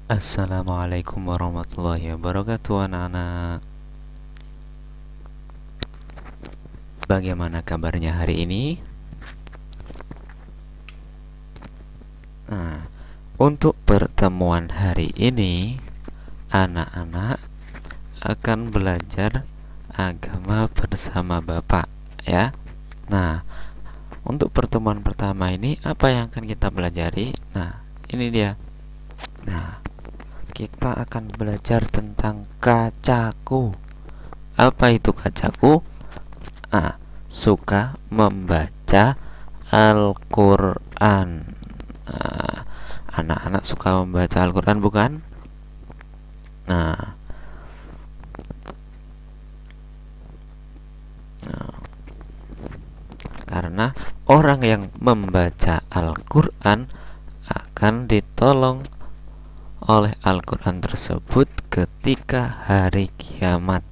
Assalamualaikum warahmatullahi wabarakatuh anak-anak. Bagaimana kabarnya hari ini? Nah, untuk pertemuan hari ini anak-anak akan belajar agama bersama Bapak ya. Nah, untuk pertemuan pertama ini apa yang akan kita pelajari? Nah, ini dia. Nah, kita akan belajar tentang kacaku. Apa itu kacaku? Suka membaca Al-Quran. Anak-anak suka membaca Al-Quran bukan? Nah, karena orang yang membaca Al-Quran akan ditolong oleh Al-Quran tersebut ketika hari kiamat.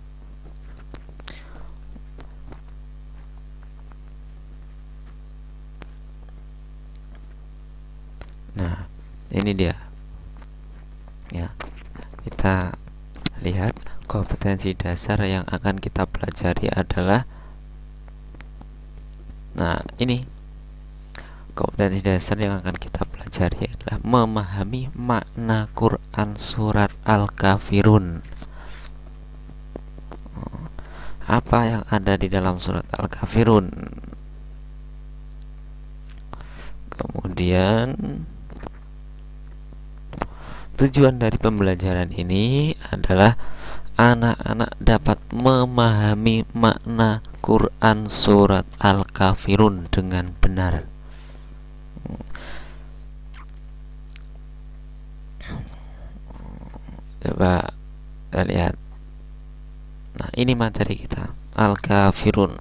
Nah, ini dia. Ya, kita lihat kompetensi dasar yang akan kita pelajari adalah, nah ini kompetensi dasar yang akan kita pelajari adalah memahami makna Quran surat Al-Kafirun. Apa yang ada di dalam surat Al-Kafirun? Kemudian tujuan dari pembelajaran ini adalah anak-anak dapat memahami makna Quran surat Al-Kafirun dengan benar. Coba kita lihat. Nah, ini materi kita, Al-Kafirun.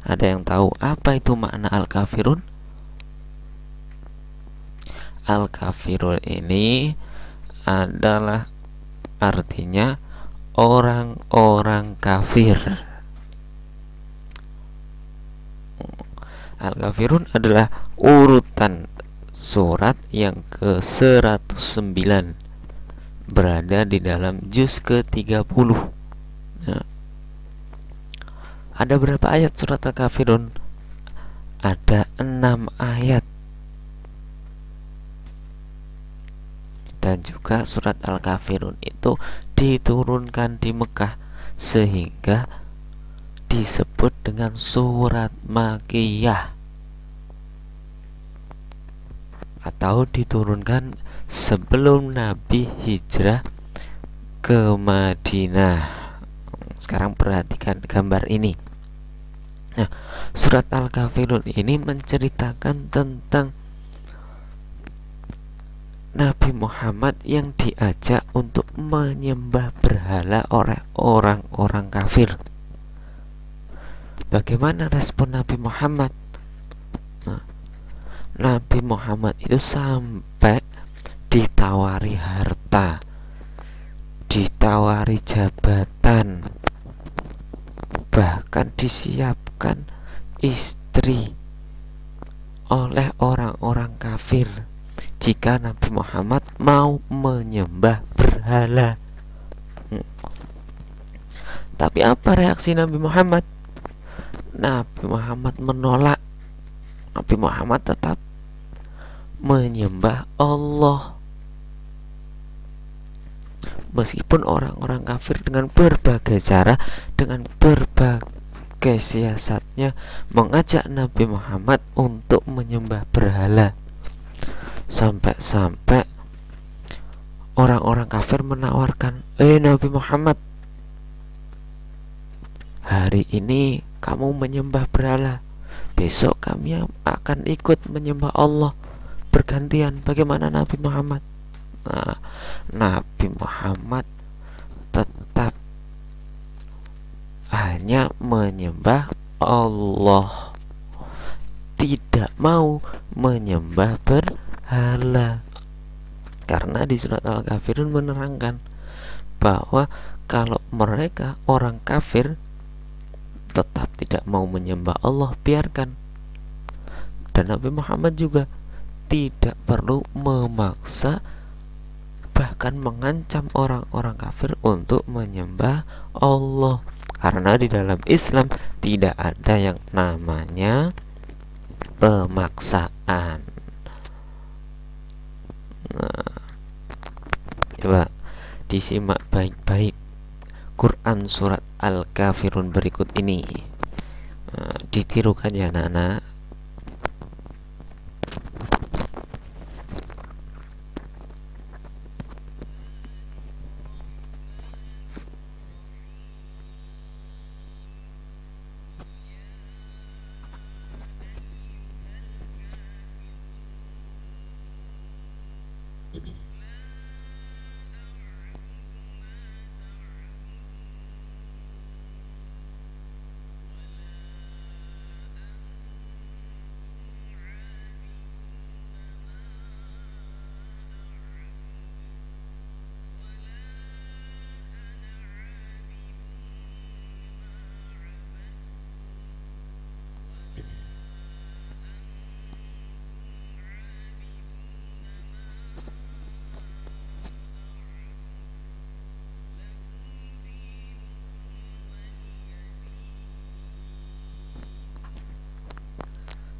Ada yang tahu apa itu makna Al-Kafirun? Al-Kafirun ini adalah artinya orang-orang kafir. Al-Kafirun adalah urutan surat yang ke-109, berada di dalam juz ke-30. Nah, ada berapa ayat surat Al-Kafirun? Ada 6 ayat. Dan juga surat Al-Kafirun itu diturunkan di Mekah, sehingga disebut dengan surat Makkiyah, atau diturunkan sebelum Nabi hijrah ke Madinah. Sekarang perhatikan gambar ini. Nah, surat Al-Kafirun ini menceritakan tentang Nabi Muhammad yang diajak untuk menyembah berhala oleh orang-orang kafir. Bagaimana respon Nabi Muhammad? Nah, Nabi Muhammad itu sampai ditawari harta, ditawari jabatan, bahkan disiapkan istri oleh orang-orang kafir jika Nabi Muhammad mau menyembah berhala. Tapi apa reaksi Nabi Muhammad? Nabi Muhammad menolak. Nabi Muhammad tetap menyembah Allah, meskipun orang-orang kafir dengan berbagai cara, dengan berbagai siasatnya mengajak Nabi Muhammad untuk menyembah berhala. Sampai-sampai orang-orang kafir menawarkan, Nabi Muhammad, hari ini kamu menyembah berhala, besok kami akan ikut menyembah Allah bergantian. Bagaimana Nabi Muhammad? Nah, Nabi Muhammad tetap hanya menyembah Allah, tidak mau menyembah berhala. Karena di surat Al-Kafirun menerangkan bahwa kalau mereka orang kafir tetap tidak mau menyembah Allah, biarkan. Dan Nabi Muhammad juga tidak perlu memaksa bahkan mengancam orang-orang kafir untuk menyembah Allah. Karena di dalam Islam tidak ada yang namanya pemaksaan. Nah, coba disimak baik-baik Quran surat Al-Kafirun berikut ini. Nah, ditirukan ya anak-anak.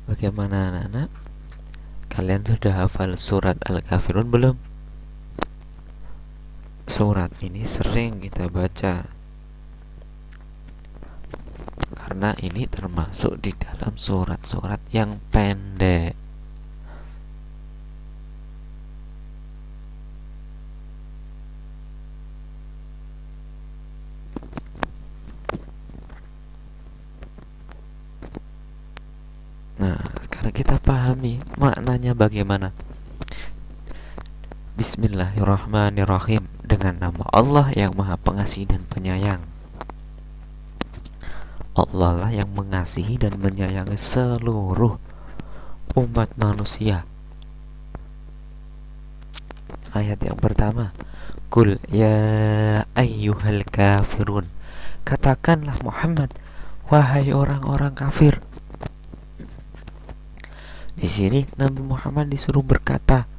Bagaimana anak-anak? Kalian sudah hafal surat Al-Kafirun belum? Surat ini sering kita baca karena ini termasuk di dalam surat-surat yang pendek. Nah, sekarang kita pahami maknanya bagaimana. Bismillahirrahmanirrahim. Dengan nama Allah yang Maha Pengasih dan Penyayang. Allah lah yang mengasihi dan menyayangi seluruh umat manusia. Ayat yang pertama, Qul ya ayyuhal kafirun. Katakanlah Muhammad, wahai orang-orang kafir. Di sini Nabi Muhammad disuruh berkata,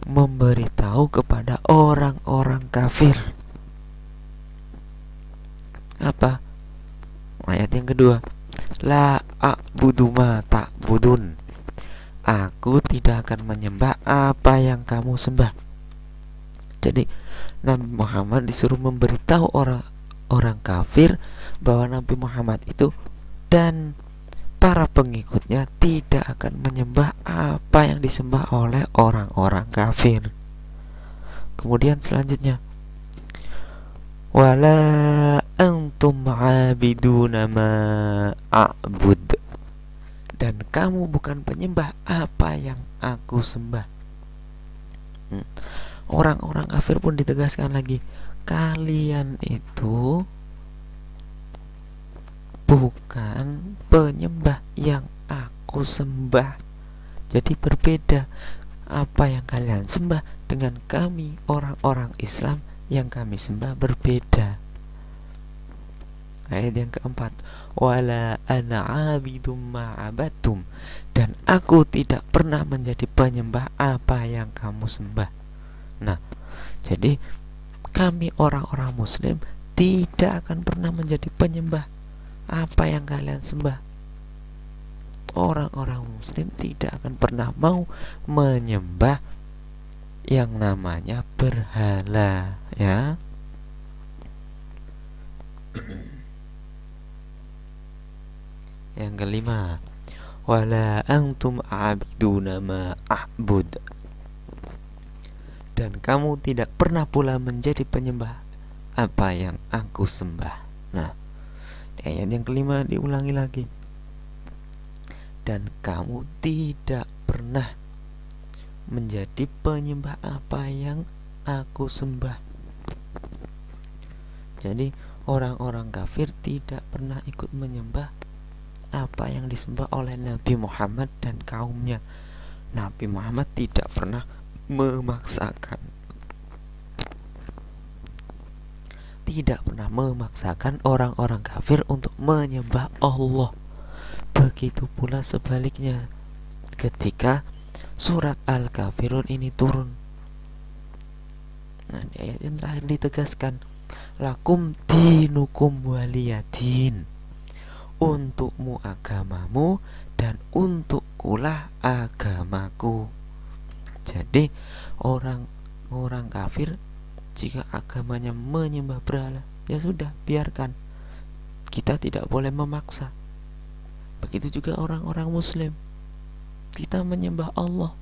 memberitahu kepada orang-orang kafir. Apa? Ayat yang kedua, la a'budu ma ta'budun. Aku tidak akan menyembah apa yang kamu sembah. Jadi Nabi Muhammad disuruh memberitahu orang kafir bahwa Nabi Muhammad itu dan para pengikutnya tidak akan menyembah apa yang disembah oleh orang-orang kafir. Kemudian selanjutnya, wala antum abiduna ma a'bud. Dan kamu bukan penyembah apa yang aku sembah. Orang-orang kafir pun ditegaskan lagi, kalian itu bukan penyembah yang aku sembah. Jadi berbeda apa yang kalian sembah dengan kami orang-orang Islam yang kami sembah berbeda. Ayat yang keempat, wala ana abidum ma'abatum. Dan aku tidak pernah menjadi penyembah apa yang kamu sembah. Nah, jadi kami orang-orang Muslim tidak akan pernah menjadi penyembah apa yang kalian sembah. Orang-orang Muslim tidak akan pernah mau menyembah yang namanya berhala, ya. Yang kelima, wala antum a'biduna ma a'bud. Dan kamu tidak pernah pula menjadi penyembah apa yang aku sembah. Nah, ayat yang kelima diulangi lagi. Dan kamu tidak pernah menjadi penyembah apa yang aku sembah. Jadi orang-orang kafir tidak pernah ikut menyembah apa yang disembah oleh Nabi Muhammad dan kaumnya. Nabi Muhammad tidak pernah memaksakan, tidak pernah memaksakan orang-orang kafir untuk menyembah Allah. Begitu pula sebaliknya ketika surat Al-Kafirun ini turun. Nah, di ayat yang terakhir ditegaskan, lakum dinukum waliyadin, untukmu agamamu dan untukkulah agamaku. Jadi orang kafir jika agamanya menyembah berhala, ya sudah, biarkan. Kita tidak boleh memaksa. Begitu juga orang-orang muslim, kita menyembah Allah.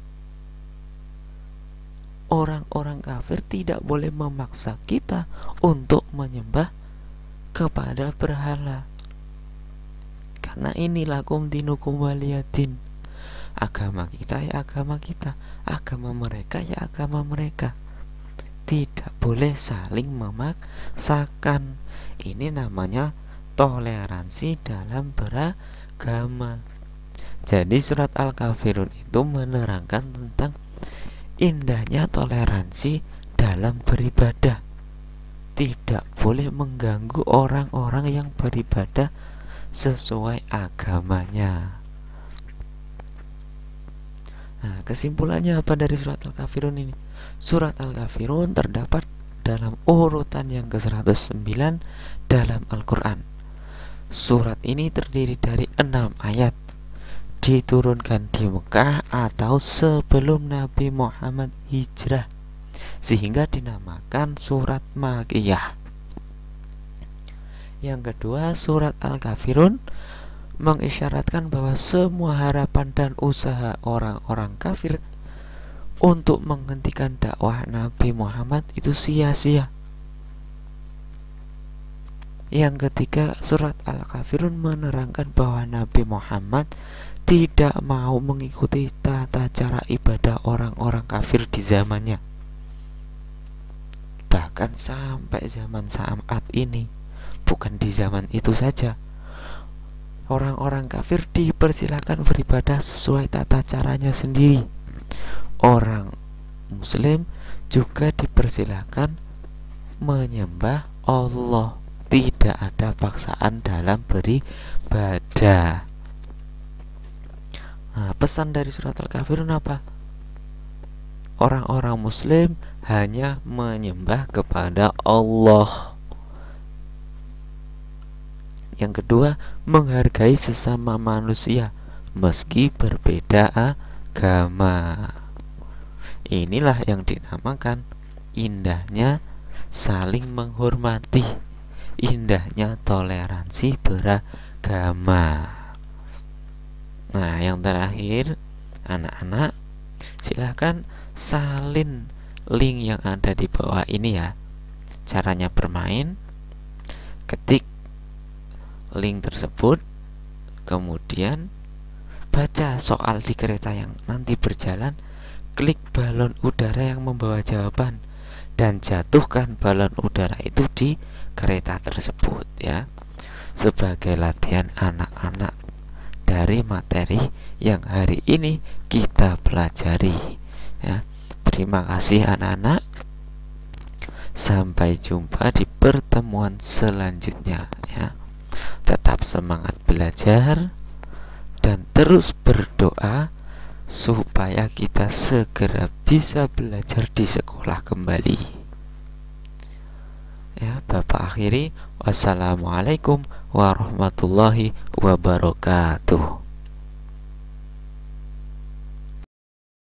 Orang-orang kafir tidak boleh memaksa kita untuk menyembah kepada berhala. Karena inilah lakum dinukum waliyadin. Agama kita ya agama kita, agama mereka ya agama mereka. Tidak boleh saling memaksakan. Ini namanya toleransi dalam beragama. Jadi surat Al-Kafirun itu menerangkan tentang indahnya toleransi dalam beribadah. Tidak boleh mengganggu orang-orang yang beribadah sesuai agamanya. Nah, kesimpulannya apa dari surat Al-Kafirun ini? Surat Al-Kafirun terdapat dalam urutan yang ke-109 dalam Al-Quran. Surat ini terdiri dari 6 ayat, diturunkan di Mekah atau sebelum Nabi Muhammad hijrah, sehingga dinamakan surat Makkiyah. Yang kedua, surat Al-Kafirun mengisyaratkan bahwa semua harapan dan usaha orang-orang kafir untuk menghentikan dakwah Nabi Muhammad itu sia-sia. Yang ketiga, surat Al-Kafirun menerangkan bahwa Nabi Muhammad tidak mau mengikuti tata cara ibadah orang-orang kafir di zamannya. Bahkan sampai zaman saat ini, bukan di zaman itu saja, orang-orang kafir dipersilakan beribadah sesuai tata caranya sendiri. Orang muslim juga dipersilakan menyembah Allah. Tidak ada paksaan dalam beribadah. Nah, pesan dari surat Al-Kafirun apa? Orang-orang muslim hanya menyembah kepada Allah. Yang kedua, menghargai sesama manusia meski berbeda agama. Inilah yang dinamakan indahnya saling menghormati, indahnya toleransi beragama. Nah, yang terakhir, anak-anak silahkan salin link yang ada di bawah ini ya. Caranya bermain, ketik link tersebut, kemudian baca soal di kereta yang nanti berjalan, klik balon udara yang membawa jawaban, dan jatuhkan balon udara itu di kereta tersebut ya, sebagai latihan anak-anak dari materi yang hari ini kita pelajari ya. Terima kasih anak-anak, sampai jumpa di pertemuan selanjutnya ya. Tetap semangat belajar dan terus berdoa supaya kita segera bisa belajar di sekolah kembali ya. Bapak akhiri, wassalamualaikum warahmatullahi wabarakatuh.